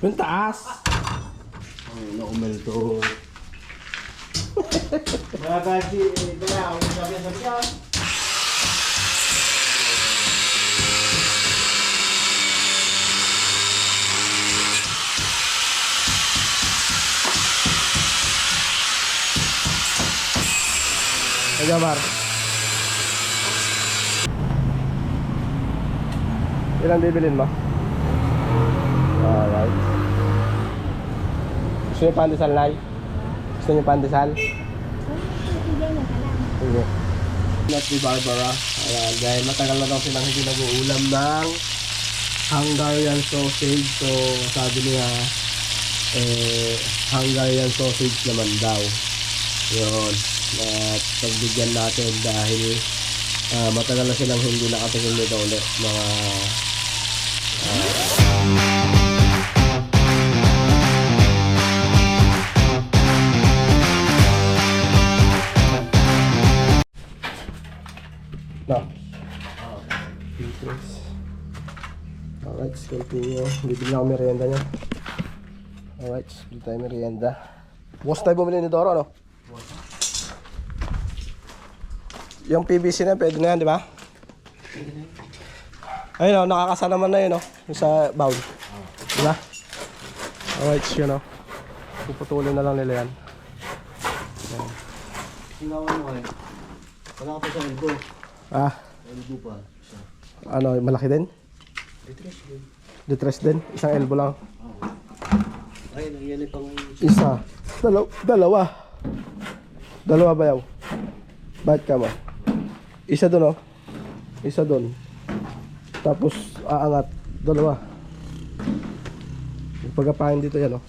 Yung taas. Ay, nakumelto. Mga gaji, kaya ako sabi yan. Agamar. Ilan bibilin mo? Alright. Gusto niyo pandesal, Nay? Gusto niyo pandesal? Sige. Not ni Barbara. Ayan, dahil matagal na daw silang hindi nag-uulam ng Hungarian sausage. So, sabi niya, Hungarian sausage naman daw. Yun. At pagbigyan natin dahil matagal na silang hindi nakatingin nito ulit. Mga no. Alright, let's continue. Bibili na ako merienda niya. Alright, bibili tayo merienda. Bukas tayo bumili ni Doro, no? Yung PVC na, pwede na yan, di ba? Ayun, no, nakakasa naman na yun, no? Yung sa bowl. Di ba? Alright, yun, no? Puputulin na lang nila yan. Singawan mo eh. Wala ka pa sa elbow. Ah, Elbow pa. Siya. ano, malaki din? Detres din. Detres din? Isang elbow lang. Ay, nangyari pang... Isa. Dalawa. Dalawa ba yaw? Bakit ka mo? Isa doon, oh. Isa doon. Tapos aangat. Dalawa. Yung pagkapain dito yan, oh.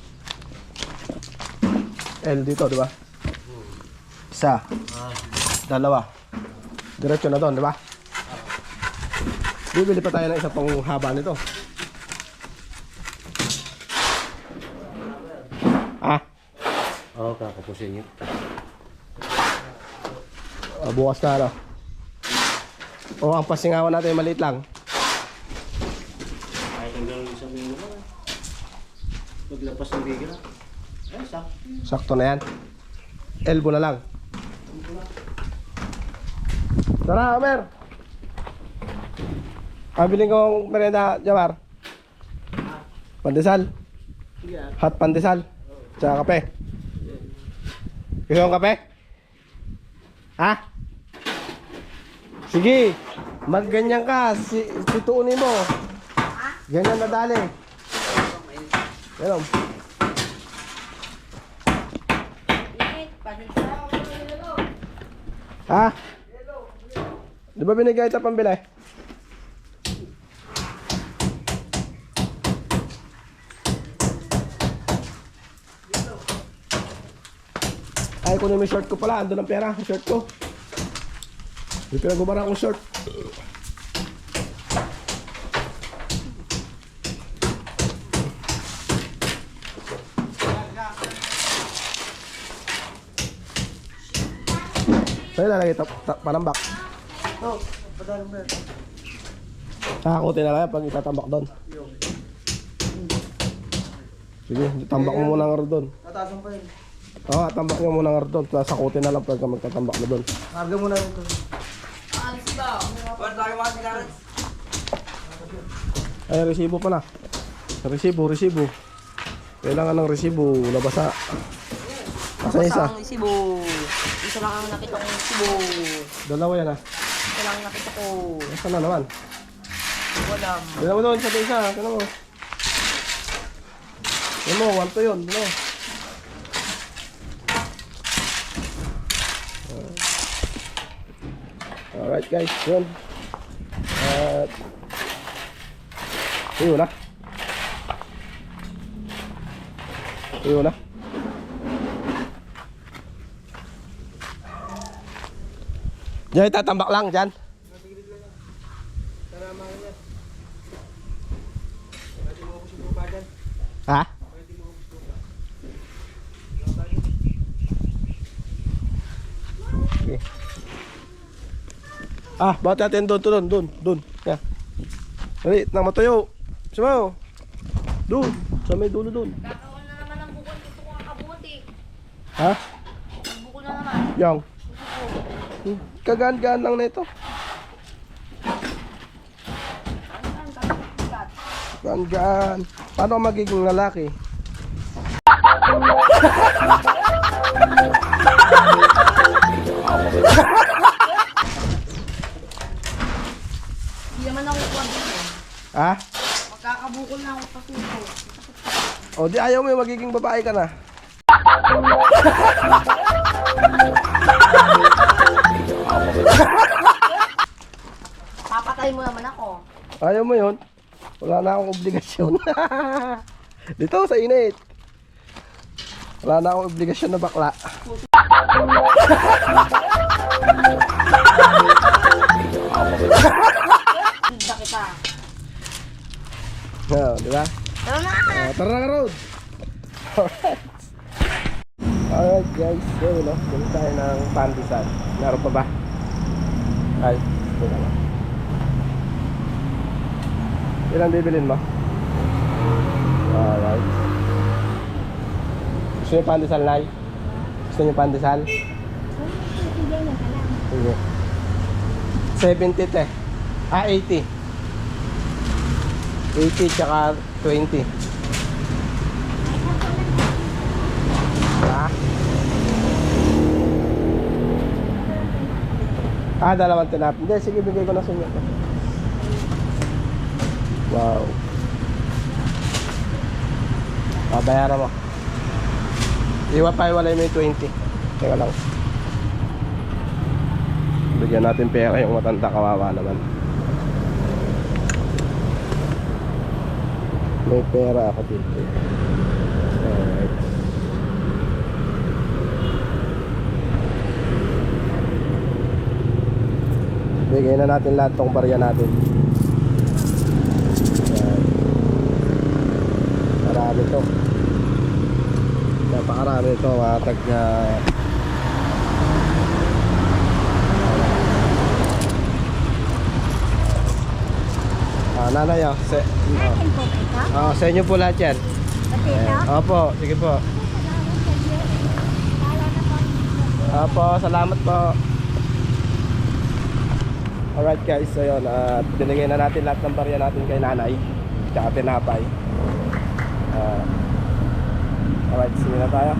L dito, di ba? Isa. Dalawa. Diretso na doon, di ba? Bibili pa tayo ng isa pang haba nito. Ah? Oo, kakapusin niyo. Bukas na, ano? O, ang pasingawan natin maliit lang. Ay, hanggang isang minuto na. Maglapas ng bigla. Ay, sakto. Sakto na yan. Elbow na lang. Tara, Amer! Pabiling kong merienda, Jamar. Pandesal. Hot pandesal. Tsaka kape. Gusto mong kape? Ha? Sige. Magganyan ka. Situunin mo. Ganyan na dali. Ganyan. Ha? Di ba binigay ito pambili? Ay, kunin mo yung short ko pala. Ando ng pera. Yung short ko. May pinagubara akong short. Sa'yo lalagay panambak. Oo, padalang ba? Kakakutin na lang yan pag itatambak doon. Sige, tambak mo muna nga doon. Tatasan pa yun. Oo, tambak mo muna nga doon. Sakutin na lang pagka magtatambak na doon. Harga mo na rin ito. Ay, resibo pala. Resibo. Kailangan ng resibo. Labasa. Asa isa? Ang resibo. Isa lang ang nakita kong resibo. Dalawa yan, ha? Isa lang ang nakita ko. Asa na naman? Wala. Tignan mo doon sa isa. Tignan mo. Tignan mo, 1 to yun. Tignan mo. Alright guys, yun. At yun na. Yun na. Diyan itatambak lang dyan. Ha? Okay. Ah, bakit natin doon. Yan. Dali, nang matuyo. Sumaw. Doon. Sa may dulo doon. Kakaon na naman ang bukol. Gusto ko ang kabuti. Ha? Bukol na naman. Yang. Kagaan-gaan lang na ito. Gaan-gaan. Paano ka magiging lalaki? Hindi naman ako kuha dito. Ha? Magkakabukol na ako sa suso. O di ayaw mo yung magiging babae ka na. Papatay mo naman ako. Ayaw mo yun? Wala na akong obligasyon. Dito sa init. Wala na akong obligasyon na bakla. Hindi kita. Di ba? Tara na! Tara na road! Alright guys, so no, dito tayo ng pandesal. Meron pa ba? Ay, wala na. Ilan bibilin mo? Alright. Gusto niyo pandesal, Nay? Gusto niyo pandesal? Sige. 70 te. 80. 80 tsaka 20. Dalawang tinap. Hindi, sige, bigay ko na sa inyo. Wow. Bayaran mo. Iwalay mo yung 20. Teka lang. Bigyan natin pera yung matanda, kawawa naman. May pera ako dito. Alright. Bigay na natin lahat tong barya natin. Ayan. Marami to. Napakarami ito, mga tagna nanay, sa inyo po lahat yan. Opo, sige po. Opo, salamat po. Alright guys, so yun, binigay na natin lahat ng barya natin kay nanay tsaka tinapay. Alright, sige na tayo.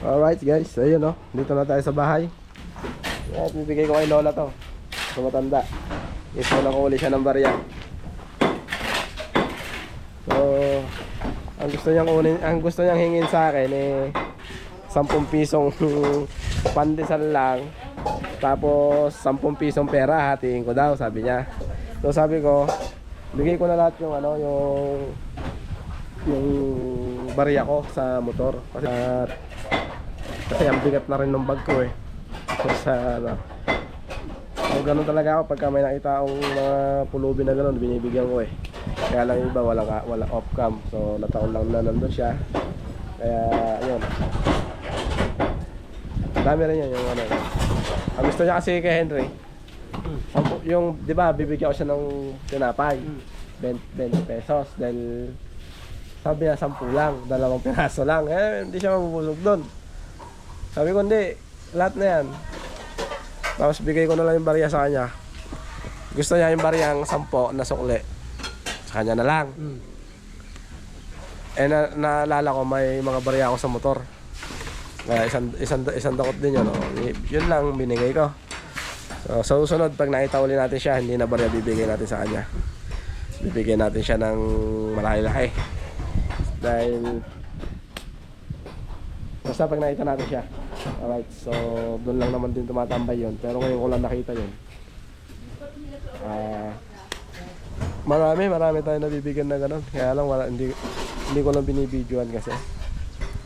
Alright guys, so yun, no, dito na tayo sa bahay. At bibigay ko kay Lola to, sa matanda. Ito na ko uli siya ng barya. So ang gusto niyang hingin sa akin 10 pisong pandesal lang. Tapos 10 pisong pera hatiin ko daw, sabi niya. So sabi ko, bigay ko na lahat yung yung barya ko sa motor. Kasi ang bigat na rin ng bag ko eh. So ganun talaga ako pagka may nakita akong mga pulubi na ganun, binibigyan ko eh. Kaya lang iba wala off cam. So nataon lang na nandun siya. Kaya yun. Dami rin yan yung ang gusto niya kasi kay Henry. Yung 'di ba, bibigyan ko siya ng tinapay. 20 pesos dahil sabi niya 10 lang, 2 piraso lang. Hindi siya mabubusog doon. Sabi ko hindi, lahat na yan. Tapos bigay ko na lang yung barya sa kanya. Gusto niya yung baryang 10 na sukli. Sa kanya na lang. Naalala ko may mga barya ako sa motor. Kaya isang dakot din yun. Yun lang binigay ko. So sa susunod, pag nakita uli natin siya, hindi na barya bibigay natin sa kanya. Bibigyan natin siya ng malaki-laki. Dahil basta pag nakita natin siya. Alright, so doon lang naman din tumatambay yun. Pero ngayon ko lang nakita yun. Marami tayo nabibigyan na ganun. Kaya lang hindi ko lang binibidyoan kasi.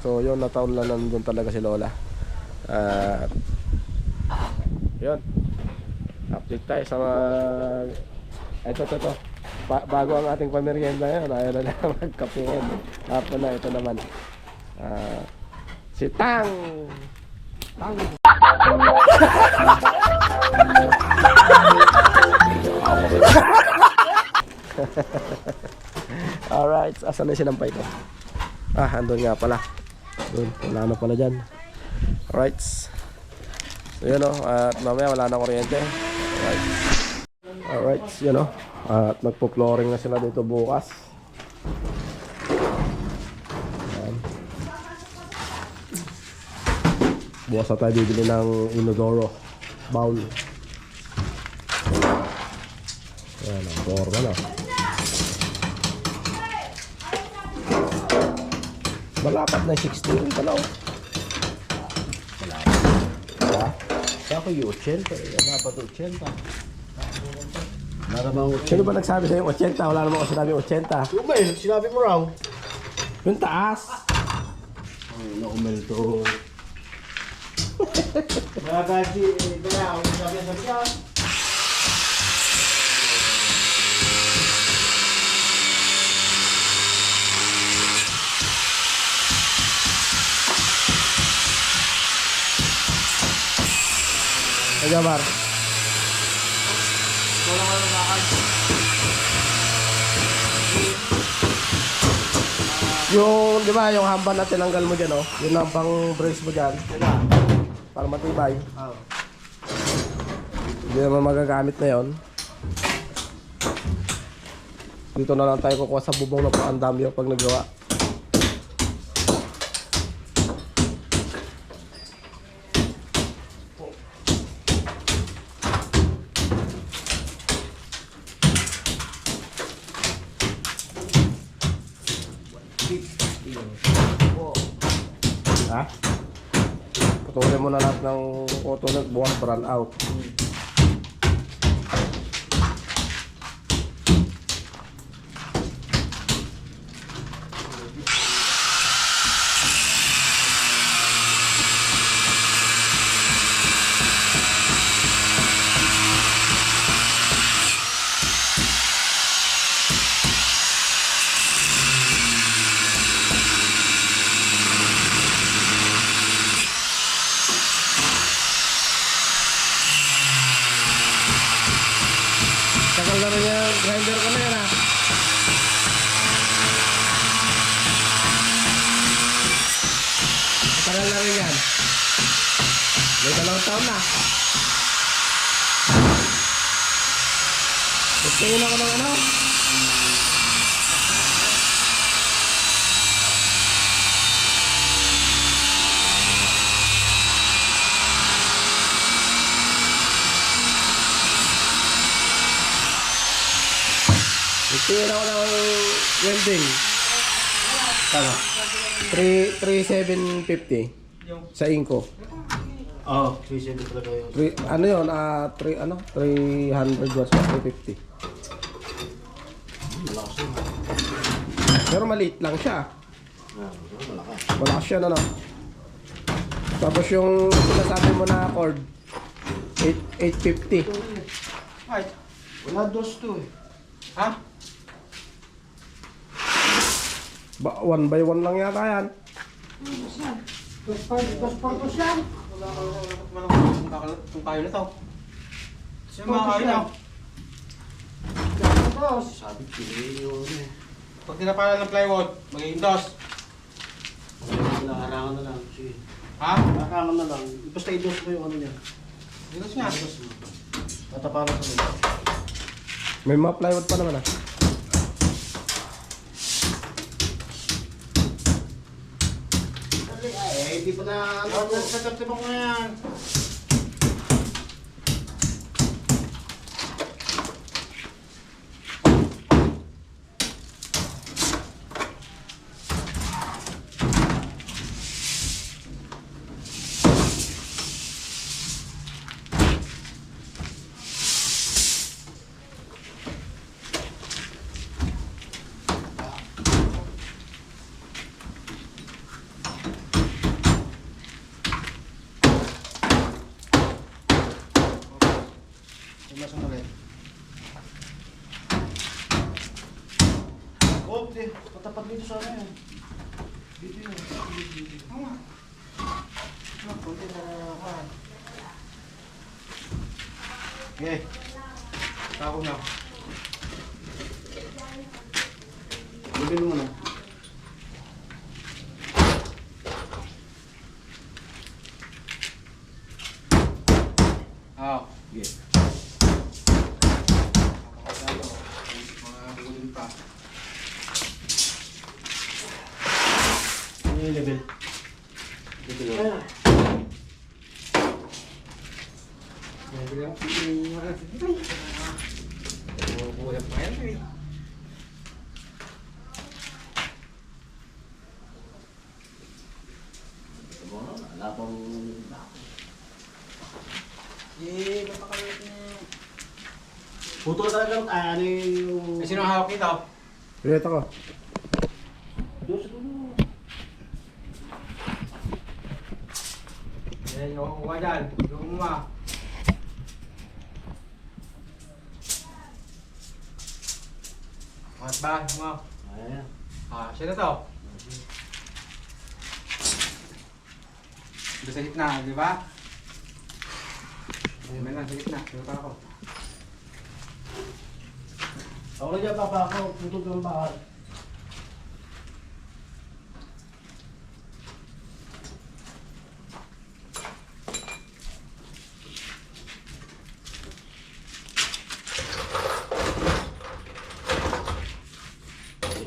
So yun, nataon lang nandun talaga si Lola. Yun, update tayo sa mga ito bago ang ating pamerienda ngayon. Ayaw na lang magkapihin. Tapos na ito naman si Tang Alright, asan na sinampay ko? Ah, andun nga pala. Doon, wala na pala dyan. Alright. So yun o, at mamaya wala na kuryente. Alright. Alright, yun o. At magpo-flooring na sila dito bukas. Ayan. Bukas na tayo bibili ng inodoro bowl. Ayan, ang forma na. Malapad na 60 rin pala o. Malapad. Diba? Kaya ko yung 80. Malapad 80. Maramang Sino ba nagsabi sa'yo 80? Wala naman ako sinabi 80. Umel, sinabi mo raw. Yung taas. Ay, naumel to. Mga gaji, bala ako sabi niya. Agamar. Yung, di ba, yung hamba na tinanggal mo dyan, oh. Yun ang pang brace mo dyan. Para matibay. Hindi naman magagamit na yon. Dito na lang tayo kukuha sa bubong na ang dami yung pag nagawa. Ha? Putulin mo na lahat ng putulin, bukas run out. Tagal na rin yung grinder ko na yan, ha? Tagal na rin yan. May 2 taon na. Gusto ako ng ano? Gusto ako ng welding. Kano? 3,750 sa Inco. Oo, 370 talaga yun. Ano yun? 300 watts pa, 350. Malakas yun. Pero maliit lang siya. Malakas. Malakas siya, ano? Tapos yung sinasabi mo na cord, 850. Ay, wala dos to eh. Ha? 1 by 1 lang yata yan. Dos partos yan. Kung kayo na to. Siya mga kaya. Dos. Sabi, pili yun eh. Pag tinapalan ng plywood, magiging dos. Harangan na lang. Sige. Ha? Harangan na lang. Basta i-dos mo yung ano niya. Dos nga. Tataparan sa mga. May mga plywood pa naman, ah. Eh, hindi pa na ano. Sa mo nga yan. Pumasok na rin. Oh, di. Patapat dito sa ano yan. Dito yun. Kunti na naman. Okay. Tako niya. Bibili mo na. Oo. Sige. Mga bulin pa. Ano yung level? Level mo. Bubuhay pa yan eh. Wala pang... Eh, mapakalit na. Putol talaga. Ano yung... Eh, sino ang hawak nito? Pilita ko. Diyos ko no. Eh, yung kuha dyan. Yung mga. Angat ba? Mga. Ayan. Ah, siya na to. Doon sa gitna, di ba? May lang sa gitna. Sino pa ako? Ako na dyan, papa ako. Putol ka ng bakal.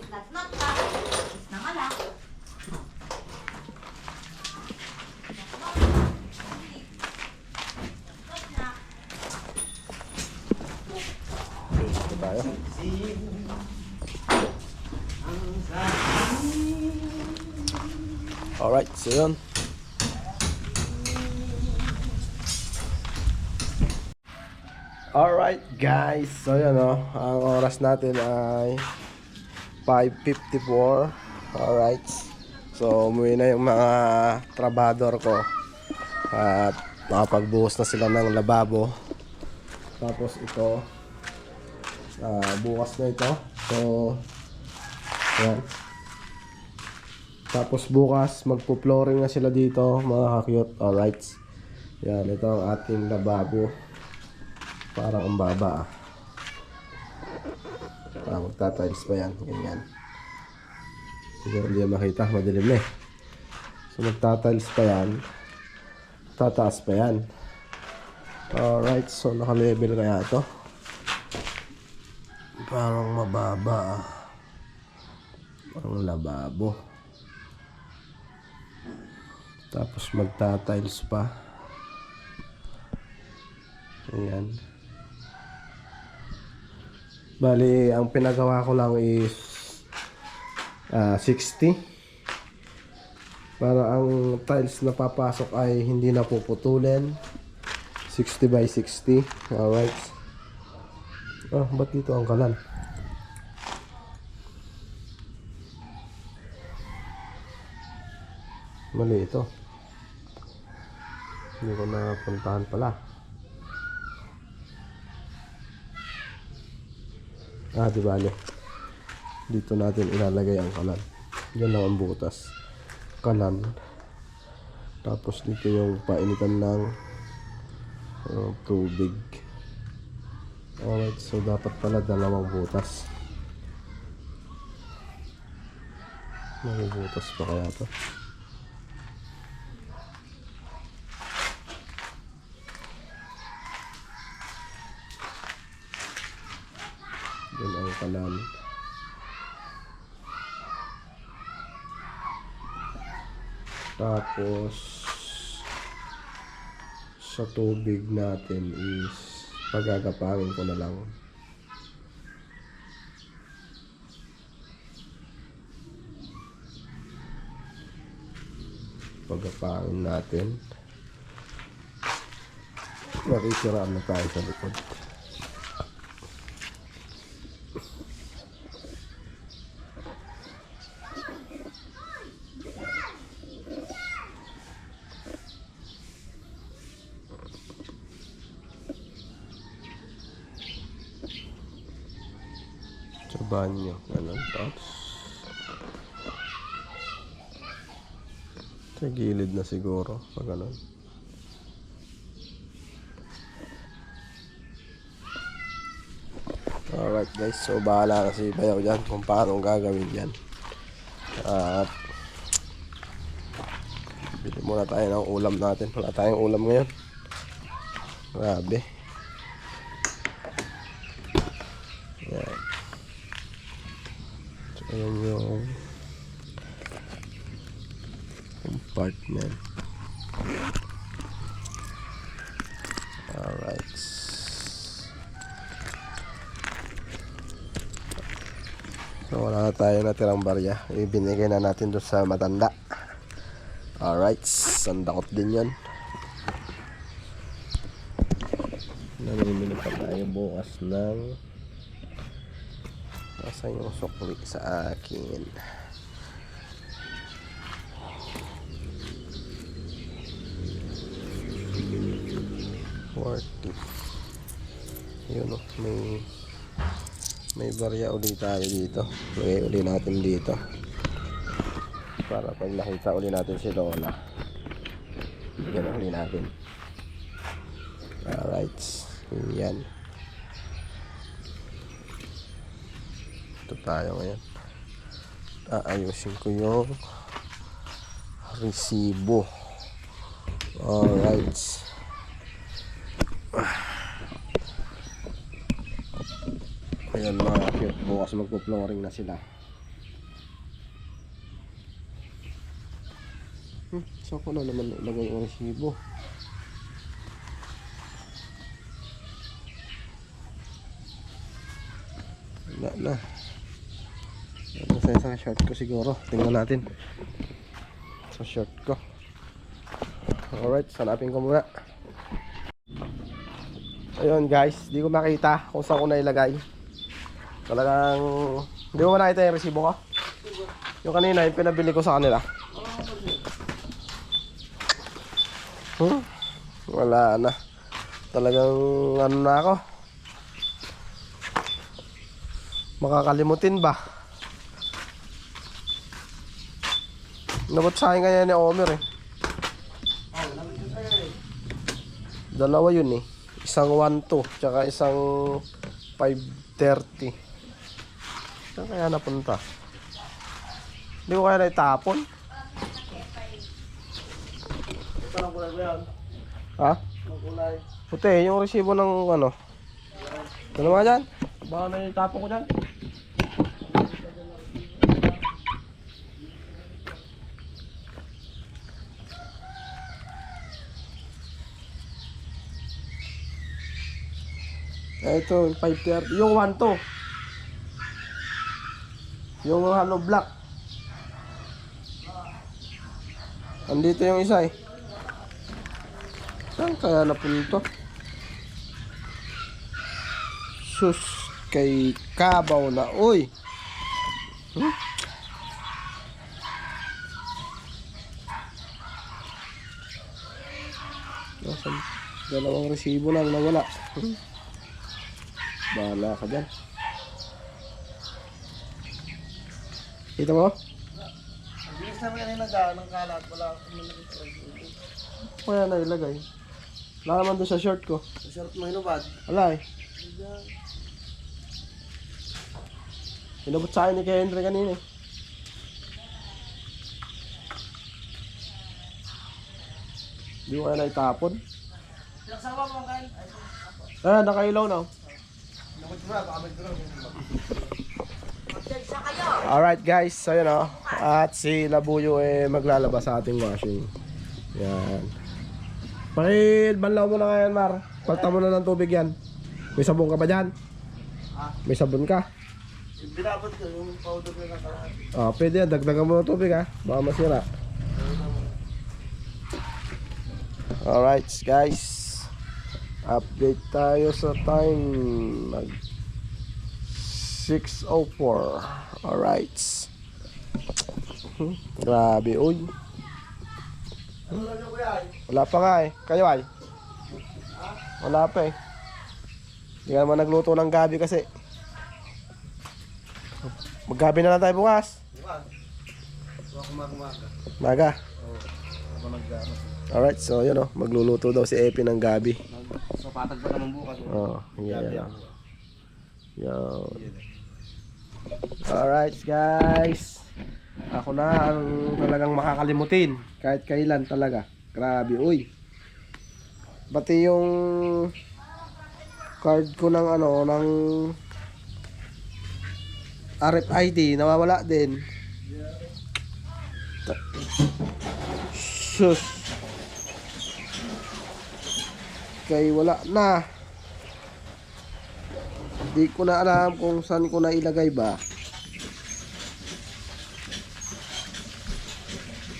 That's not that. It's na nga lang. Ito tayo. Alright, so yun. Alright guys, so yun ang oras natin ay 5:54. Alright, so umuwi na yung mga trabador ko at nakapagbuhos na sila ng lababo. Tapos ito bukas na ito, so yan. Tapos bukas magpo-flooring na sila dito mga ka-cute. Alright, yan, ito ang ating lababo. Parang ang baba magtatiles pa yan, ganyan. Siguro hindi makita, madilim na eh. So magtatiles pa yan, tataas pa yan. Alright, so naka-level kaya ito. Parang mababa parang lababo. Tapos magtatiles pa. Ayan. Bali, ang pinagawa ko lang is 60 para ang tiles na papasok ay hindi na puputulin. 60 by 60. Alright. Ba't dito ang kalan? Mali ito. Hindi ko napuntahan pala. Di bale. Dito natin ilalagay ang kalan. Yan lang ang butas. Kalan. Tapos dito yung painitan ng tubig. Alright, so dapat pala dalawang butas. May butas pa kaya to? Yan ang kalan. Tapos sa tubig natin is pagagapangin ko na lang. Pagagapangin natin. Makikiraan na tayo sa likod. Sa banyo, ganun. Tapos sa gilid na siguro, pag ganun. Alright. Alright guys, so bahala na si Bayaw dyan kung paano gagawin yan. At bili muna tayo ng ulam natin. Wala tayong ulam ngayon. Grabe. Yan. So ayan yung compartment. Alright. So wala na tayo natirang barya. Ibinigay na natin doon sa matanda. Alright, sandakot din yan. Namimili pa tayo bukas ng nasa yung sukli sa akin. Yun o, may barya ulit tayo dito. Lagay ulit natin dito para pag nakita ulit natin si Lola, bigyan ulit natin. Alright, yan. Ito tayo ngayon. Aayusin ko yung resibo. Alright. Ayan mga cute, bukas magpo-flooring na sila. So ko na naman ilagay yung resibo. Wala na. Sa isang short ko siguro. Tingnan natin sa short ko. Alright, sanapin ko muna. Ayun guys, di ko makita kung saan ko na ilagay. Talagang hindi mo nakita yung resibo ko. Yung kanina yung pinabili ko sa kanila. Wala na. Talagang ano na ako, makakalimutin ba? Nabot sa akin kaya ni Omer eh. Dalawa yun eh. Isang 1.2 tsaka isang 5.30. Saan kaya napunta? Hindi ko kaya naitapon. Ito lang kulay ba yan? Ha? Ang kulay. Puti, yung resibo ng ano. Ito naman dyan. Baka naitapon ko dyan. Ito, 5.30. Yung 1.2. Yung hollow block. Andito yung isa eh. Saan kaya napunto? Sus, kay Kabaw na. Uy! Dalawang resibo lang nawala. Bahala ka dyan. Kita mo? Bilis naman yan ilagaan ng kalat. Wala akong nakita. Kaya na ilagay. Wala naman doon sa short ko. Sa short mo hinubad. Wala eh. Pinabot sa akin ni kay Henry kanina eh. Hindi ko kaya naitapon. Pinagsama mo ang kain. Nakailaw na. Alright guys, so yun o. At si Labuyo eh maglalaba sa ating washing. Yan. Pakilbanlaw mo na ngayon, Mar. Palta mo na ng tubig yan. May sabon ka ba dyan? May sabon ka? Binabot ko yung powder na nakaraan. Pwede yan, dagdagan mo ng tubig ha. Baka masira. Alright guys, update tayo sa time. 6:04. Alright. Grabe, uy. Wala pa nga eh. Kayo ay? Wala pa eh. Hindi ka naman nagluto ng gabi kasi. Maggabi na lang tayo bukas. Maga. Alright, so yun o. Magluluto daw si Epi ng gabi. So patag pa naman bukas. Oh, yeah. Yo. Alright guys. Ako na ang talagang makakalimutin. Kahit kailan talaga. Grabe, uy. Pati yung card ko ng ano, ng RFID, nawawala din. Sus. Kaya wala na. Di ko na alam kung saan ko na ilagay ba.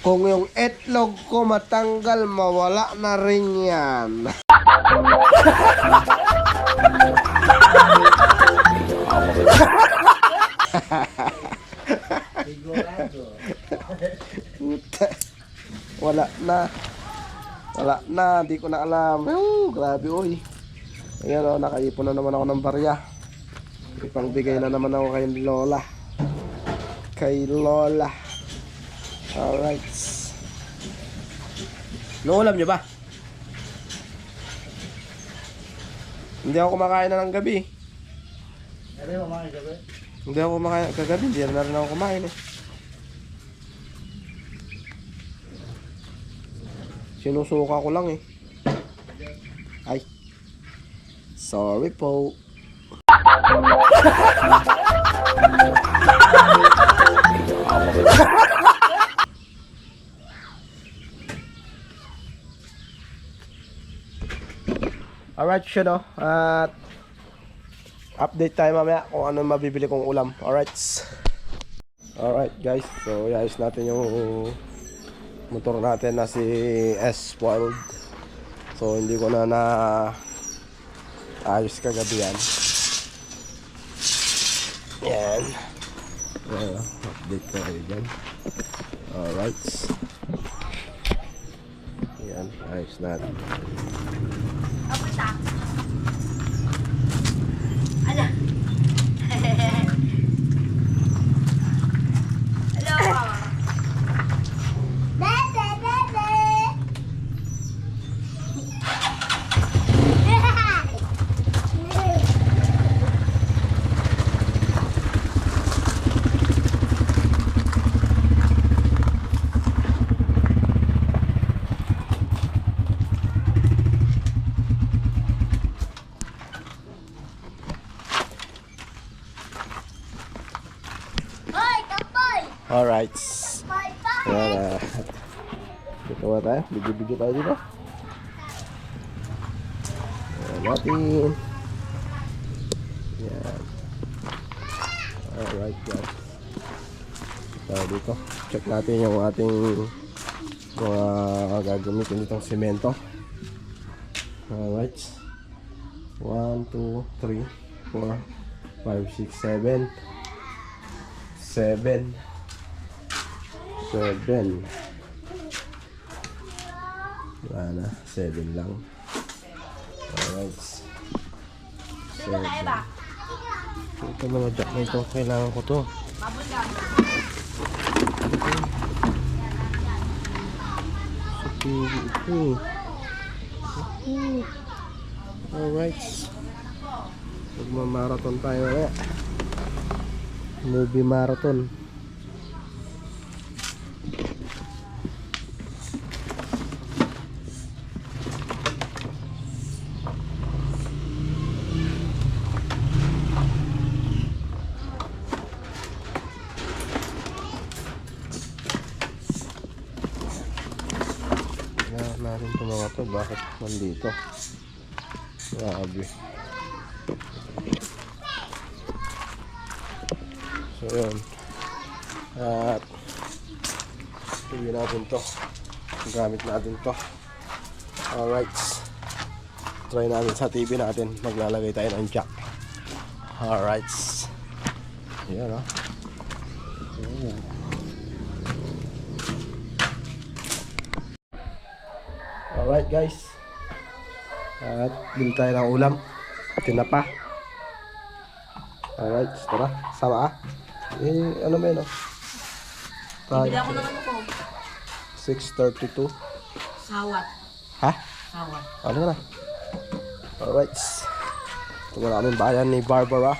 Kung yung etlog ko matanggal, mawala na rin yan. Puta. Wala na. Wala na, di ko na alam. Grabe oy. Ayan o, nakaipon na naman ako ng barya. Ipangbigay na naman ako kay Lola. Kay Lola. Alright. No, alam nyo ba? Hindi ako kumakain na ng gabi. Ano yung mga gabi? Hindi ako kumakain kagabi, hindi na rin ako kumain eh. Sinusuka ko lang eh. Ay. Sorry po. Alright, siya no. At update tayo mamaya kung ano mabibili kong ulam. Alright. Alright guys. So iayos natin yung motor natin na si S-Spoiled. So hindi ko na ayos kagabi yan. Yan. Update tayo dyan. Alright. Yan. Ayos natin. Kamusta? Ano? Hello, mama. Bebe, bebe. Hoy, kapoy! Alright. Bye, bye! Yan. Dito ba tayo? Video tayo dito. Ayan natin. Yan. Alright guys. Tayo dito. Check natin yung ating mga gagamitin ditong semento. Alright. 1, 2, 3, 4, 5, 6, 7. 7. Wala na, 7 lang. Alright. Dito tayo ba? Ito mga jack na ito, kailangan ko to. Mabunda. Sa TV ito. Alright. Magmamarathon tayo na. Movie marathon. Kailangan natin ito mga to. Bakit nandito? Grabe. So yun. At TV natin to. Gamit natin to. Alright. Try natin sa TV natin. Maglalagay tayo ng jack. Alright. Ayan o. Ayan. Alright guys. At bili tayo ng ulam. Tinapa. Alright, tara. Sama ah. Eh, ano ba yun oh? Bibili ako ng ano ko. 6:32. Sawat. Ha? Sawat. Ano na? Alright. Ito na namin bayan ni Barbara.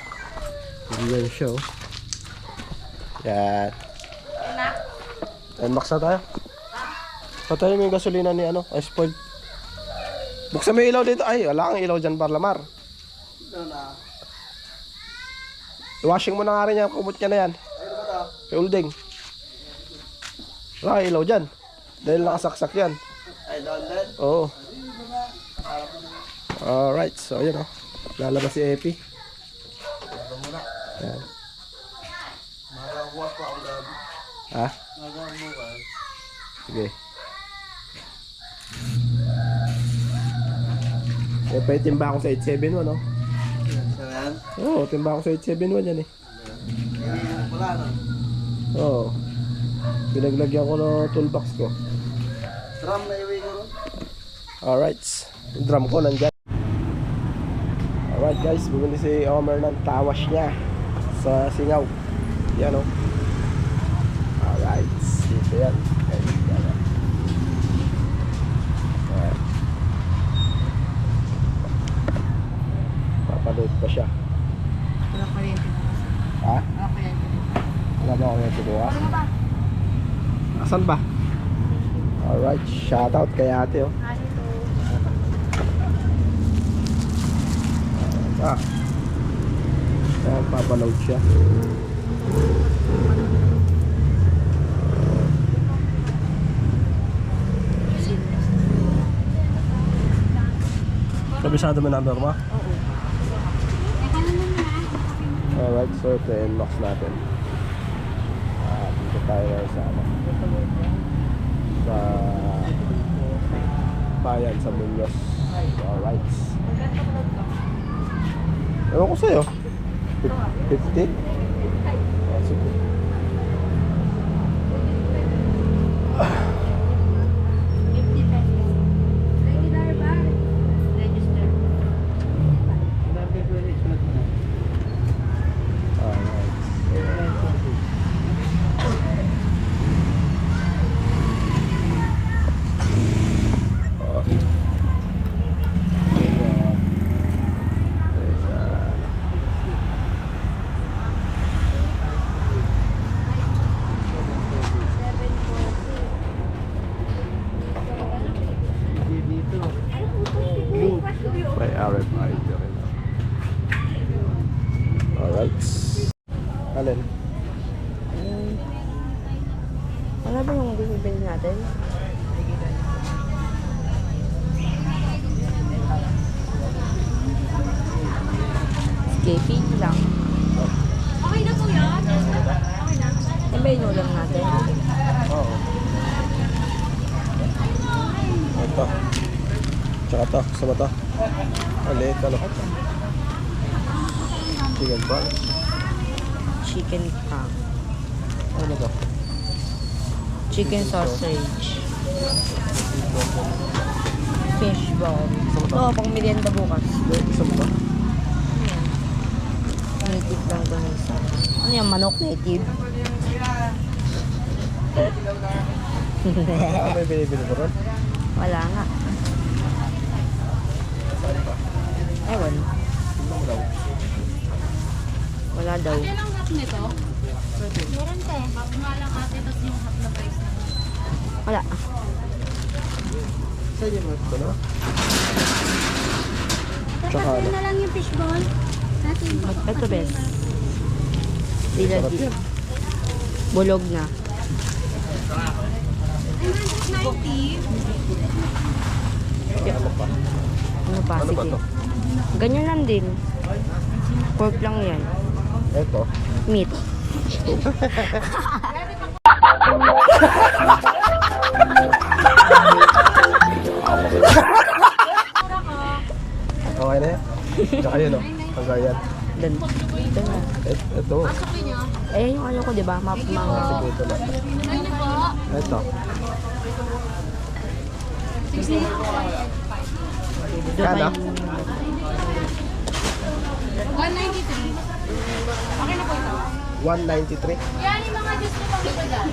Yan siya, oh. Yan. Nmax na tayo. Patayin mo yung gasolina ni ano, ay spoiled. Buksan mo yung ilaw dito. Ay, wala kang ilaw dyan, Parlamar. Washing mo na nga rin yan, kumot niya na yan. Kay Ulding. Wala kang ilaw dyan. Dahil nakasaksak yan. Ay, doon din. Oo. Alright, so yun, oh. Lalabas si Epi. Yan. Magabukas pa ako gabi. Ha? Magabukas. Sige. Eh, pwede timba ako sa 871, no? Saan yan? Oo, timba ako sa 871 yan eh. Wala na. Oo. Pinaglagyan ko ng toolbox ko. Drum na iwi ko ron. Alright. Yung drum ko nandyan. Alright guys, bumili si Omer ng tawas niya sa singaw. Yan o. Alright. Dito yan. Yan. Alright. Papaload pa siya. Wala kuryente na. Ha? Wala kuryente na. Wala ba ako yung tubuha? Ano ba? Asan ba? Alright. Shoutout kay ate oh. Ah. Ayan, papaload siya. Kabisado mo number mo? Alright, so ito yung NMAX natin. Dito tayo ngayon sa ano? Sa bayan, sa Muñoz. Alright. Ewan ko sa'yo. 50? Oh, sige. Regular ba? Register. Alright. May RFID rin. Alright. Alin? Wala ba yung bibili natin? Escaping lang. Okay na po yan. Okay na. Yan ba yung ulam natin? Oo. Ito. Tsaka ito. Gusto mo ito? Alit. Ano? Chicken prawns. Chicken pang. Ano ba ito? Chicken sausage. Fish ball. Oo, pang merienda bukas. Gusto mo ito? Native lang doon isa. Ano yung manok native? Ano may binibili mo ron? Wala nga. Ewan. Tingnan mo daw. Wala daw. Ilang hap nito? Meron ka eh. Hap nga lang ate, tapos yung hap na price na. Wala. Sa inyo mo ito na? Tsaka ano? na lang yung fishball. Natin. Ito best. Sarap yan. Bulog na. Ay, 190. Ano pa? Ano pa? Ano ba Sige. to? Ganyan lang din. Pork lang yan. Ito. Meat. Okay na yan? Tsaka yun o. Pagayan. Doon. Ito na. Ito. Eh, yung ano ko, di ba? Mga Sige, ito na. Ayun po. Ito. 60. Kano? 193. Okay na po ito. 193. Yan yung mga juice na pang ito dyan.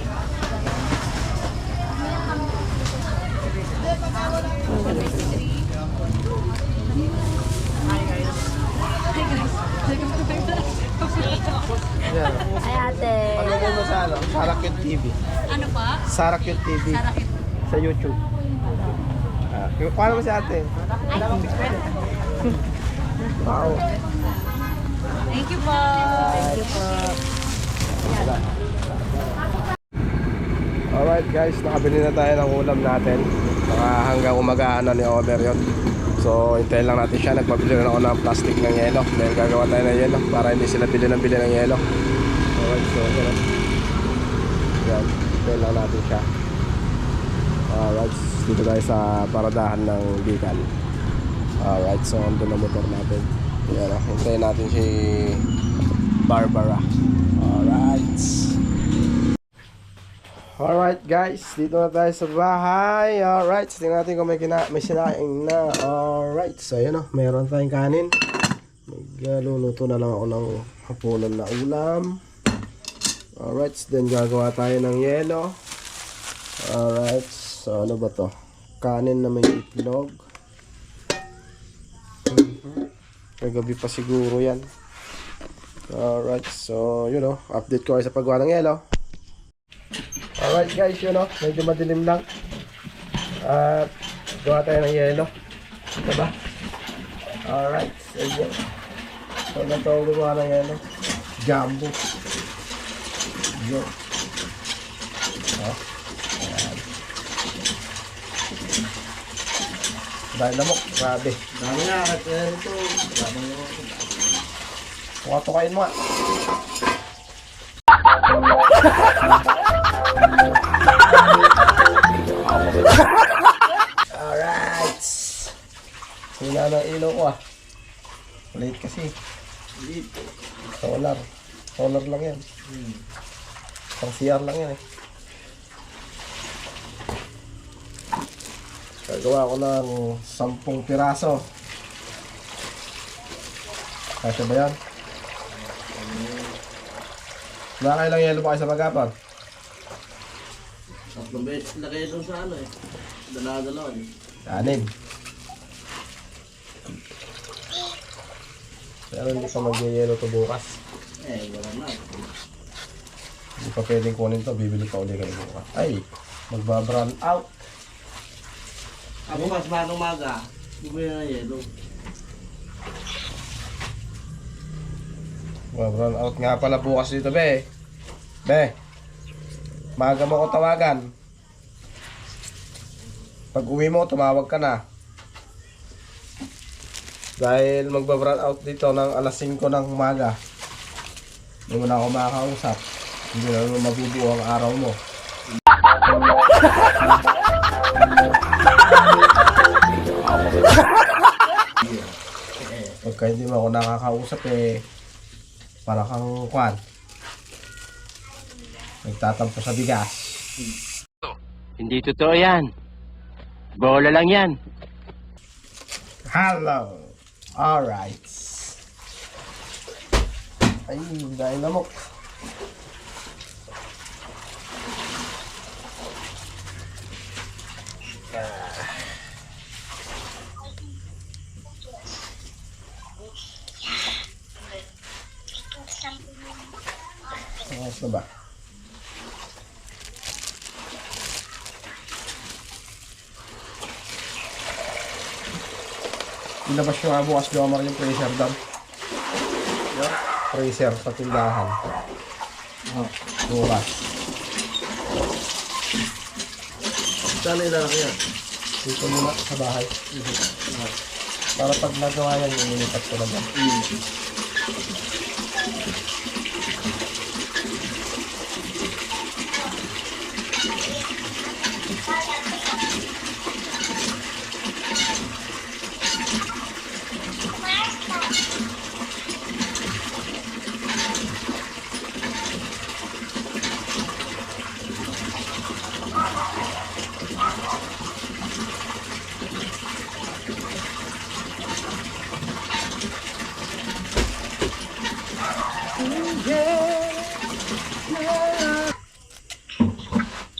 Hi guys. TV. Ano pa? Sarah Cute TV. Sarakit. Sa YouTube. Kuha naman si ate. Wow. Thank you po. Thank you po. Alright guys, nakabili na tayo ng ulam natin. Hanggang umagaan na ni Omer yun. So hintayin lang natin siya. Nagpabili na ako ng plastic ng yelo. Dahil gagawa tayo ng yelo para hindi sila bili ng yelo. Alright, so yun. Yan, hintayin lang natin siya. Alright, dito tayo sa paradahan ng Bicol. Alright, so andun na motor natin. Yan, hintayin natin si Barbara. Alright guys, dito na tayo sa bahay. Alright, so tingnan natin kung may sinaing na. Alright, so yun o, meron tayong kanin. Magluluto na lang ako ng hapunan na ulam. Alright, so then gagawa tayo ng yelo. Alright, so ano ba to? Kanin na may itlog. Kagabi pa siguro yan. Alright, so yun o, update ko kayo sa paggawa ng yelo. Alright guys, yun o, medyo madilim lang. At gawa tayo ng yelo. Diba? Alright, so yun. So ganito ako gumawa ng yelo. Jumbo. Yun. Ayan. Dahil lamok, grabe. Dami nga, kaya ito. Dami nga. Tukain mo nga. Alright. Sina ng ilaw ko ah. Late kasi. Solar. Solar lang yan. Pang CR lang yan eh. Gagawa ko ng 10 piraso. Kasya ba yan? Nakakailang yelo pa kayo sa magapag? 3 beses na kayo sa ano eh. Dala-dala eh. 6. Pero hindi pa mag-yelo to bukas. Wala na. Hindi pa pwedeng kunin to, bibili pa ulit kayo bukas. Ay, magbabrand out. Ako mas manong maga. Bumili na ng yelo. Magbabrand out nga pala bukas dito, be. Be, maaga mo ko tawagan. Pag uwi mo, tumawag ka na. Dahil magbabrand out dito ng alas 5 ng umaga. Hindi mo na ako makakausap. Hindi na naman mabubuo ang araw mo. Pagka hindi mo ako nakakausap eh, para kang kwan. Nagtatampo sa bigas. Hindi totoo yan. Bola lang yan. Hello. Alright. Ay, dahil lamok. Ayos na ba? Ilabas nyo nga bukas Jomar yung freezer doon. Freezer sa tindahan. Bukas. Saan ilalaki yan? Dito muna sa bahay. Para pag nagawa yan, yung nilipat ko na dyan.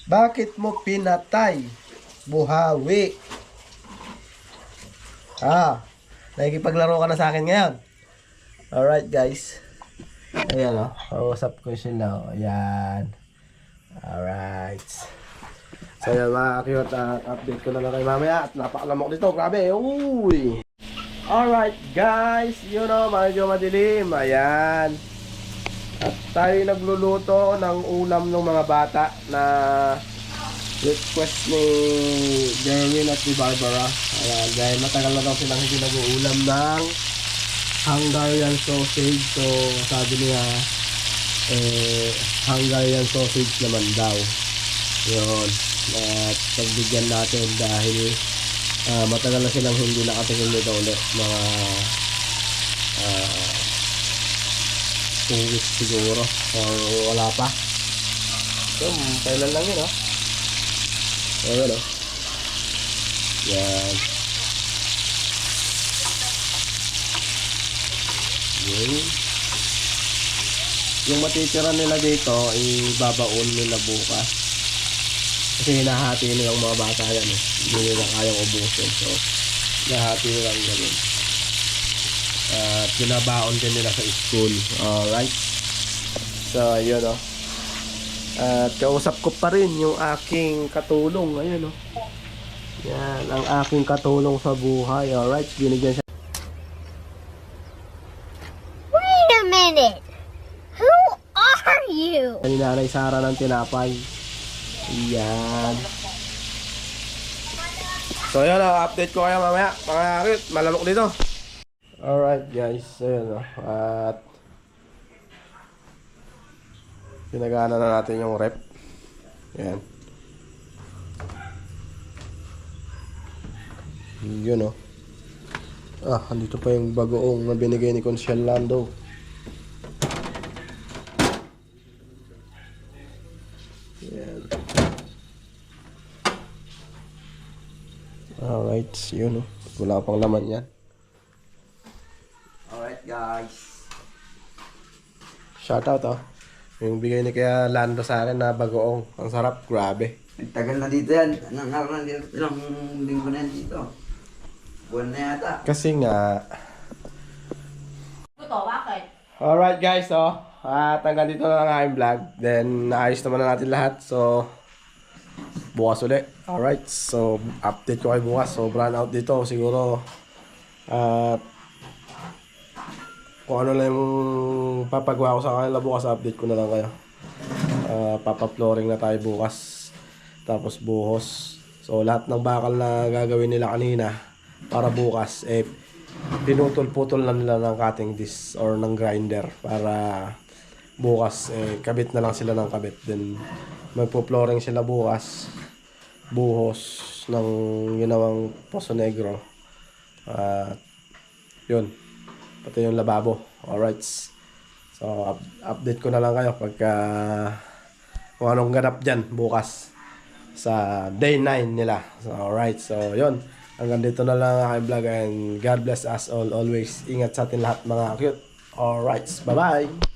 Bakit mo pinatay? Buhawi. Nakikipaglaro ka na sa akin ngayon. Alright guys. Ayan o. Kausap ko sila o. Ayan. Alright. So yan mga cute, update ko na lang kayo mamaya at napakalamok dito, grabe, uy! Alright guys, you know, medyo madilim, ayan. At tayo nagluluto ng ulam ng mga bata na request ni Derwin at ni Barbara. Ayan, dahil matagal na daw silang hindi nag-uulam ng Hungarian sausage. So sabi niya, Hungarian sausage naman daw. Yun. At pagbigyan natin dahil matagal na silang hindi nakatingin nito ulit. Mga 2 weeks siguro or wala pa. So kailan lang yun, ayan, yan. Yung matitira nila dito ibabaon nila bukas kasi hinahati nila yung mga bata yan, hindi nila kayang ubusin, so hinahati nila ang ganun at binabaon din nila sa school. Alright, so yun at kausap ko pa rin yung aking katulong. Ayun yan ang aking katulong sa buhay. Alright, binigyan siya. Wait a minute. Who are you? Ni Nanay Sara ng tinapay. Yan. So yun, update ko kayo mamaya. Mga cute, malamok dito. Alright guys, ayun at pinagana na natin yung rep. Yan. Yun andito pa yung bagoong na binigay ni Consiel Lando. Yan. Alright, yun wala pang laman yan. Alright guys, shoutout yung bigay ni kaya Lando sa akin na bagoong. Ang sarap, grabe. Nagtagal na dito yan. Anong araw na dito? Ilang linggo na yan dito? Buwan na yata. Kasi nga. Ito, bakit? Alright guys, at hanggang dito na lang ang aking vlog. Then naayos naman na natin lahat. So bukas ulit. Alright, so update ko kayo bukas. So brand out dito siguro. At kung ano lang yung papagawa ko sa kanila bukas, update ko na lang kayo. Papa-flooring na tayo bukas. Tapos buhos. So lahat ng bakal na gagawin nila kanina para bukas, pinutol-putol na nila ng cutting disc or ng grinder para bukas, kabit na lang sila ng kabit. Then magpo-flooring sila bukas. Buhos ng ginawang Poso Negro. Yun. Pati yung lababo. Alright. So update ko na lang kayo pagka kung anong ganap dyan bukas sa day 9 nila. So alright. So yun. Hanggang dito na lang ang aking vlog and God bless us all always. Ingat sa atin lahat mga cute. Alright. Bye bye.